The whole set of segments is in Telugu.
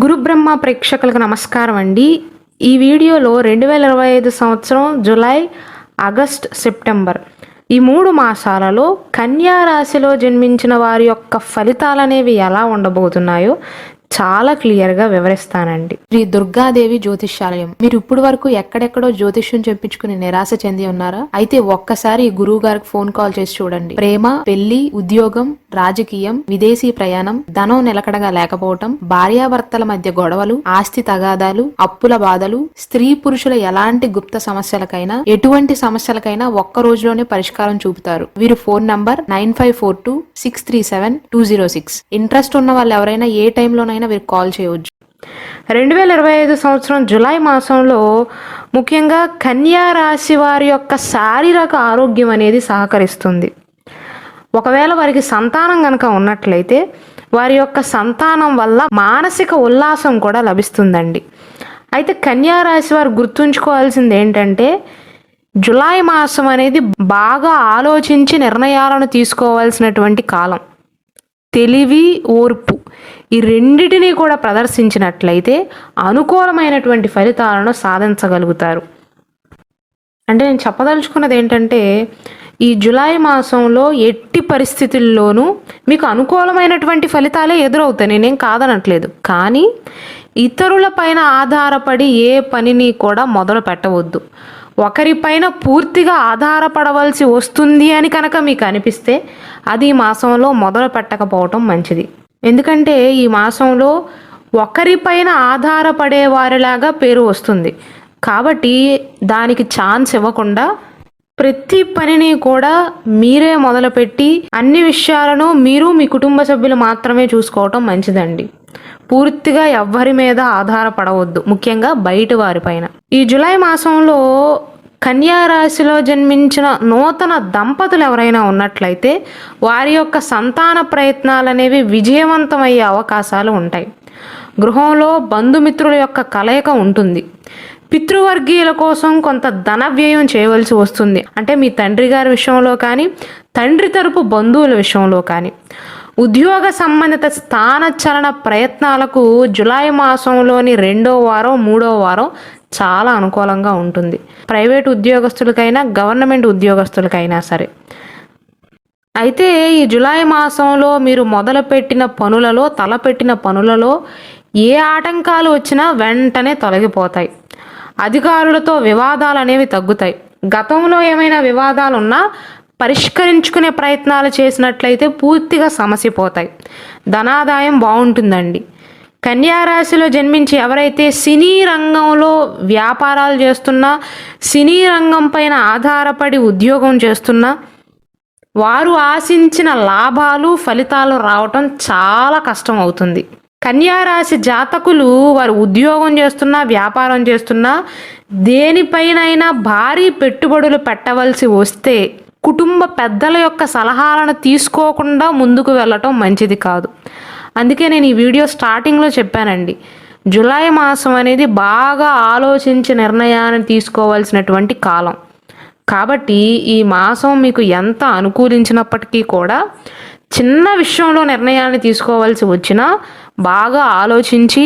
గురుబ్రహ్మ ప్రేక్షకులకు నమస్కారం అండి. ఈ వీడియోలో 2025 సంవత్సరం జూలై, ఆగస్ట్, సెప్టెంబర్ ఈ 3 మాసాలలో కన్యా రాశిలో జన్మించిన వారి యొక్క ఫలితాలనేవి ఎలా ఉండబోతున్నాయో చాలా క్లియర్గా వివరిస్తానండి. శ్రీ దుర్గాదేవి జ్యోతిష్యాలయం. మీరు ఇప్పుడు వరకు ఎక్కడెక్కడో జ్యోతిష్యం చెప్పించుకుని నిరాశ చెంది ఉన్నారా? అయితే ఒక్కసారి గురువు గారికి ఫోన్ కాల్ చేసి చూడండి. ప్రేమ, పెళ్లి, ఉద్యోగం, రాజకీయం, విదేశీ ప్రయాణం, ధనం నిలకడగా లేకపోవటం, భార్యాభర్తల మధ్య గొడవలు, ఆస్తి తగాదాలు, అప్పుల బాధలు, స్త్రీ పురుషుల ఎలాంటి గుప్త సమస్యలకైనా, ఎటువంటి సమస్యలకైనా ఒక్క రోజులోనే పరిష్కారం చూపుతారు. వీరు ఫోన్ నంబర్ 9542637206. ఇంట్రెస్ట్ ఉన్న వాళ్ళు ఎవరైనా ఏ టైంలోనైనా వీరు కాల్ చేయవచ్చు. 2025 సంవత్సరం జులై మాసంలో ముఖ్యంగా కన్యా రాశి వారి యొక్క శారీరక ఆరోగ్యం అనేది సహకరిస్తుంది. ఒకవేళ వారికి సంతానం కనుక ఉన్నట్లయితే వారి యొక్క సంతానం వల్ల మానసిక ఉల్లాసం కూడా లభిస్తుందండి. అయితే కన్యా రాశి వారు గుర్తుంచుకోవాల్సింది ఏంటంటే జులై మాసం అనేది బాగా ఆలోచించి నిర్ణయాలను తీసుకోవాల్సినటువంటి కాలం. తెలివి, ఓర్పు ఈ రెండిటిని కూడా ప్రదర్శించినట్లయితే అనుకూలమైనటువంటి ఫలితాలను సాధించగలుగుతారు. అంటే నేను చెప్పదలుచుకున్నది ఏంటంటే ఈ జులై మాసంలో ఎట్టి పరిస్థితుల్లోనూ మీకు అనుకూలమైనటువంటి ఫలితాలే ఎదురవుతాయి, నేనేం కాదనట్లేదు. కానీ ఇతరుల పైన ఆధారపడి ఏ పనిని కూడా మొదలు పెట్టవద్దు. ఒకరిపైన పూర్తిగా ఆధారపడవలసి వస్తుంది అని కనుక మీకు అనిపిస్తే అది ఈ మాసంలో మొదలు పెట్టకపోవటం మంచిది. ఎందుకంటే ఈ మాసంలో ఒకరిపైన ఆధారపడే వారిలాగా పేరు వస్తుంది. కాబట్టి దానికి ఛాన్స్ ఇవ్వకుండా ప్రతి పనిని కూడా మీరే మొదలుపెట్టి అన్ని విషయాలను మీరు మీ కుటుంబ సభ్యులు మాత్రమే చూసుకోవటం మంచిదండి. పూర్తిగా ఎవ్వరి మీద ఆధారపడవద్దు, ముఖ్యంగా బయట వారిపైన. ఈ జులై మాసంలో కన్యా రాశిలో జన్మించిన నూతన దంపతులు ఎవరైనా ఉన్నట్లయితే వారి యొక్క సంతాన ప్రయత్నాలు అనేవి విజయవంతమయ్యే అవకాశాలు ఉంటాయి. గృహంలో బంధుమిత్రుల యొక్క కలయిక ఉంటుంది. పితృవర్గీయుల కోసం కొంత ధన వ్యయం చేయవలసి వస్తుంది. అంటే మీ తండ్రి గారి విషయంలో కానీ, తండ్రి తరపు బంధువుల విషయంలో కానీ. ఉద్యోగ సంబంధిత స్థానచలన ప్రయత్నాలకు జులై మాసంలోని 2వ వారం, 3వ వారం చాలా అనుకూలంగా ఉంటుంది. ప్రైవేట్ ఉద్యోగస్తులకైనా, గవర్నమెంట్ ఉద్యోగస్తులకైనా సరే. అయితే ఈ జులై మాసంలో మీరు మొదలుపెట్టిన పనులలో, తలపెట్టిన పనులలో ఏ ఆటంకాలు వచ్చినా వెంటనే తొలగిపోతాయి. అధికారులతో వివాదాలు అనేవి తగ్గుతాయి. గతంలో ఏమైనా వివాదాలు ఉన్నా పరిష్కరించుకునే ప్రయత్నాలు చేసినట్లయితే పూర్తిగా సమసిపోతాయి. ధనాదాయం బాగుంటుందండి. కన్యా రాశిలో జన్మించి ఎవరైతే సినీ రంగంలో వ్యాపారాలు చేస్తున్నా, సినీ రంగం పైన ఆధారపడి ఉద్యోగం చేస్తున్నా వారు ఆశించిన లాభాలు, ఫలితాలు రావటం చాలా కష్టం అవుతుంది. కన్యా రాశి జాతకులు వారు ఉద్యోగం చేస్తున్నా, వ్యాపారం చేస్తున్నా, దేనిపైనైనా భారీ పెట్టుబడులు పెట్టవలసి వస్తే కుటుంబ పెద్దల యొక్క సలహాలను తీసుకోకుండా ముందుకు వెళ్ళటం మంచిది కాదు. అందుకే నేను ఈ వీడియో స్టార్టింగ్లో చెప్పానండి, జులై మాసం అనేది బాగా ఆలోచించి నిర్ణయాన్ని తీసుకోవాల్సినటువంటి కాలం. కాబట్టి ఈ మాసం మీకు ఎంత అనుకూలించినప్పటికీ కూడా చిన్న విషయంలో నిర్ణయాన్ని తీసుకోవాల్సి వచ్చినా బాగా ఆలోచించి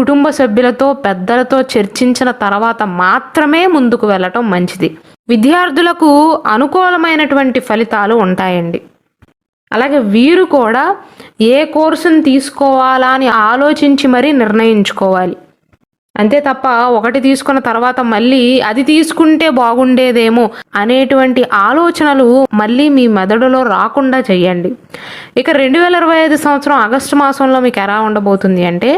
కుటుంబ సభ్యులతో, పెద్దలతో చర్చించిన తర్వాత మాత్రమే ముందుకు వెళ్ళటం మంచిది. విద్యార్థులకు అనుకూలమైనటువంటి ఫలితాలు ఉంటాయండి. అలాగే వీరు కూడా ఏ కోర్సును తీసుకోవాలా అని ఆలోచించి మరీ నిర్ణయించుకోవాలి. అంతే తప్ప ఒకటి తీసుకున్న తర్వాత మళ్ళీ అది తీసుకుంటే బాగుండేదేమో అనేటువంటి ఆలోచనలు మళ్ళీ మీ మెదడులో రాకుండా చేయండి. ఇక 2025 సంవత్సరం ఆగస్టు మాసంలో మీకు ఎలా ఉండబోతుంది అంటే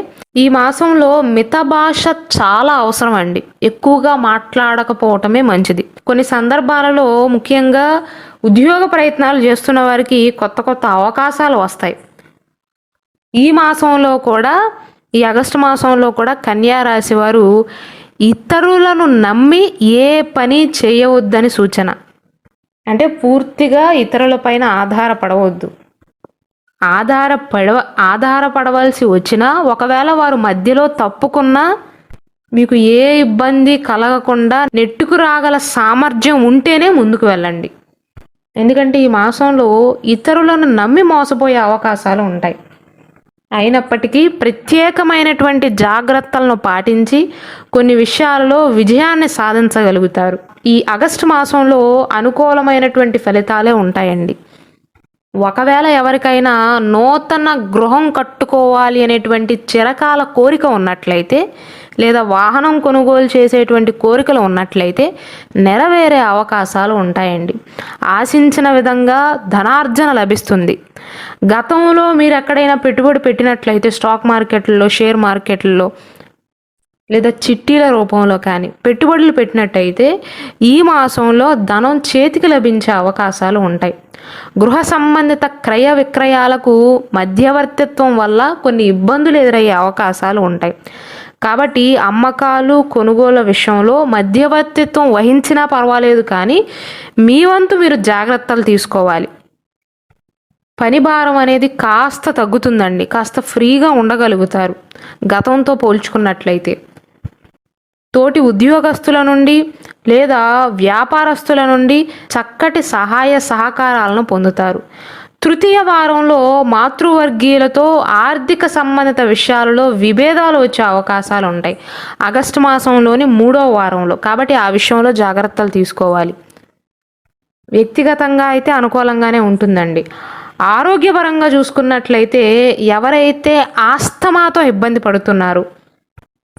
ఈ మాసంలో మిత భాష చాలా అవసరం అండి. ఎక్కువగా మాట్లాడకపోవటమే మంచిది. కొన్ని సందర్భాలలో ముఖ్యంగా ఉద్యోగ ప్రయత్నాలు చేస్తున్న వారికి కొత్త కొత్త అవకాశాలు వస్తాయి. ఈ మాసంలో కూడా, ఈ ఆగస్టు మాసంలో కూడా కన్యా రాశి వారు ఇతరులను నమ్మి ఏ పని చేయవద్దని సూచన. అంటే పూర్తిగా ఇతరులపైన ఆధారపడవద్దు. ఆధారపడవలసి వచ్చినా ఒకవేళ వారు మధ్యలో తప్పుకున్నా మీకు ఏ ఇబ్బంది కలగకుండా నెట్టుకు రాగల సామర్థ్యం ఉంటేనే ముందుకు వెళ్ళండి. ఎందుకంటే ఈ మాసంలో ఇతరులను నమ్మి మోసపోయే అవకాశాలు ఉంటాయి. అయినప్పటికీ ప్రత్యేకమైనటువంటి జాగ్రత్తలను పాటించి కొన్ని విషయాలలో విజయాన్ని సాధించగలుగుతారు. ఈ ఆగస్టు మాసంలో అనుకూలమైనటువంటి ఫలితాలే ఉంటాయండి. ఒకవేళ ఎవరికైనా నూతన గృహం కట్టుకోవాలి అనేటువంటి చిరకాల కోరిక ఉన్నట్లయితే, లేదా వాహనం కొనుగోలు చేసేటువంటి కోరికలు ఉన్నట్లయితే నెరవేరే అవకాశాలు ఉంటాయండి. ఆశించిన విధంగా ధనార్జన లభిస్తుంది. గతంలో మీరు ఎక్కడైనా పెట్టుబడి పెట్టినట్లయితే స్టాక్ మార్కెట్లలో, షేర్ మార్కెట్లలో లేదా చిట్టీల రూపంలో కానీ పెట్టుబడులు పెట్టినట్టయితే ఈ మాసంలో ధనం చేతికి లభించే అవకాశాలు ఉంటాయి. గృహ సంబంధిత క్రయ విక్రయాలకు మధ్యవర్తిత్వం వల్ల కొన్ని ఇబ్బందులు ఎదురయ్యే అవకాశాలు ఉంటాయి. కాబట్టి అమ్మకాలు కొనుగోలు విషయంలో మధ్యవర్తిత్వం వహించినా పర్వాలేదు, కానీ మీ వంతు మీరు జాగ్రత్తలు తీసుకోవాలి. పని భారం అనేది కాస్త తగ్గుతుందండి. కాస్త ఫ్రీగా ఉండగలుగుతారు గతంతో పోల్చుకున్నట్లయితే. తోటి ఉద్యోగస్తుల నుండి లేదా వ్యాపారస్తుల నుండి చక్కటి సహాయ సహకారాలను పొందుతారు. తృతీయ వారంలో మాతృవర్గీయులతో ఆర్థిక సంబంధిత విషయాలలో విభేదాలు వచ్చే అవకాశాలు ఉంటాయి ఆగస్టు మాసంలోని 3వ వారంలో. కాబట్టి ఆ విషయంలో జాగ్రత్తలు తీసుకోవాలి. వ్యక్తిగతంగా అయితే అనుకూలంగానే ఉంటుందండి. ఆరోగ్యపరంగా చూసుకున్నట్లయితే ఎవరైతే ఆస్తమాతో ఇబ్బంది పడుతున్నారు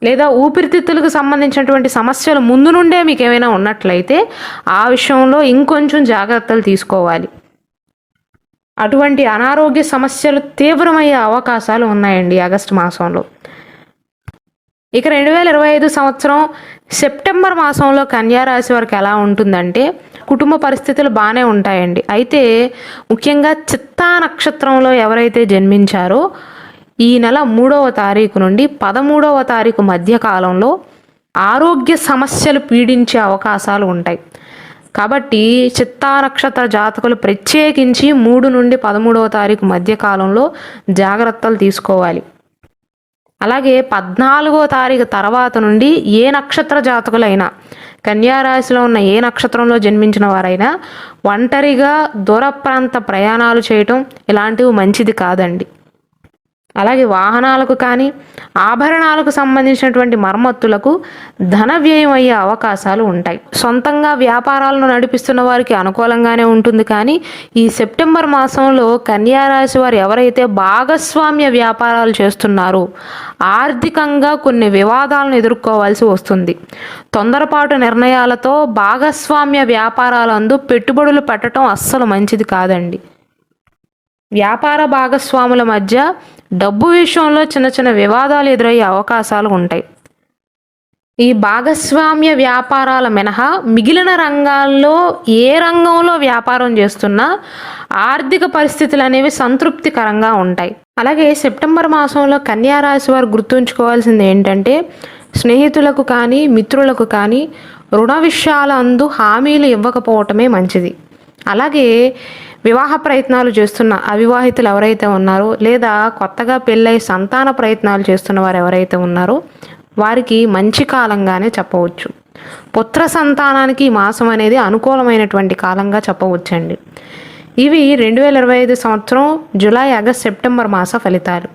లేదా ఊపిరితిత్తులకు సంబంధించినటువంటి సమస్యలు ముందు నుండే మీకు ఏమైనా ఉన్నట్లయితే ఆ విషయంలో ఇంకొంచెం జాగ్రత్తలు తీసుకోవాలి. అటువంటి అనారోగ్య సమస్యలు తీవ్రమయ్యే అవకాశాలు ఉన్నాయండి ఆగస్టు మాసంలో. ఇక 2025 సంవత్సరం సెప్టెంబర్ మాసంలో కన్యారాశి వారికి ఎలా ఉంటుందంటే కుటుంబ పరిస్థితులు బాగానే ఉంటాయండి. అయితే ముఖ్యంగా చిత్తా నక్షత్రంలో ఎవరైతే జన్మించారో ఈ నెల 3వ తారీఖు నుండి 13వ తారీఖు మధ్య కాలంలో ఆరోగ్య సమస్యలు పీడించే అవకాశాలు ఉంటాయి. కాబట్టి చిత్తా నక్షత్ర జాతకులు ప్రత్యేకించి 3 నుండి 13వ తారీఖు మధ్య కాలంలో జాగ్రత్తలు తీసుకోవాలి. అలాగే 14వ తారీఖు తర్వాత నుండి ఏ నక్షత్ర జాతకులైనా, కన్యారాశిలో ఉన్న ఏ నక్షత్రంలో జన్మించిన వారైనా ఒంటరిగా దూర ప్రాంత ప్రయాణాలు చేయటం ఇలాంటివి మంచిది కాదండి. అలాగే వాహనాలకు కానీ ఆభరణాలకు సంబంధించినటువంటి మరమ్మతులకు ధన వ్యయం అయ్యే అవకాశాలు ఉంటాయి. సొంతంగా వ్యాపారాలను నడిపిస్తున్న వారికి అనుకూలంగానే ఉంటుంది, కానీ ఈ సెప్టెంబర్ మాసంలో కన్యారాశి వారు ఎవరైతే భాగస్వామ్య వ్యాపారాలు చేస్తున్నారో ఆర్థికంగా కొన్ని వివాదాలను ఎదుర్కోవాల్సి వస్తుంది. తొందరపాటు నిర్ణయాలతో భాగస్వామ్య వ్యాపారాలందు పెట్టుబడులు పెట్టడం అస్సలు మంచిది కాదండి. వ్యాపార భాగస్వాముల మధ్య డబ్బు విషయంలో చిన్న చిన్న వివాదాలు ఎదురయ్యే అవకాశాలు ఉంటాయి. ఈ భాగస్వామ్య వ్యాపారాల మినహా మిగిలిన రంగాల్లో ఏ రంగంలో వ్యాపారం చేస్తున్నా ఆర్థిక పరిస్థితులు అనేవి సంతృప్తికరంగా ఉంటాయి. అలాగే సెప్టెంబర్ మాసంలో కన్యారాశి వారు గుర్తుంచుకోవాల్సింది ఏంటంటే స్నేహితులకు కానీ మిత్రులకు కానీ రుణ విషయాల అందు హామీలు ఇవ్వకపోవటమే మంచిది. అలాగే వివాహ ప్రయత్నాలు చేస్తున్న అవివాహితులు ఎవరైతే ఉన్నారో లేదా కొత్తగా పెళ్ళై సంతాన ప్రయత్నాలు చేస్తున్న వారు ఎవరైతే ఉన్నారో వారికి మంచి కాలంగానే చెప్పవచ్చు. పుత్ర సంతానానికి ఈ మాసం అనేది అనుకూలమైనటువంటి కాలంగా చెప్పవచ్చండి. ఇవి 2025 సంవత్సరం జూలై, ఆగస్ట్, సెప్టెంబర్ మాస ఫలితాలు.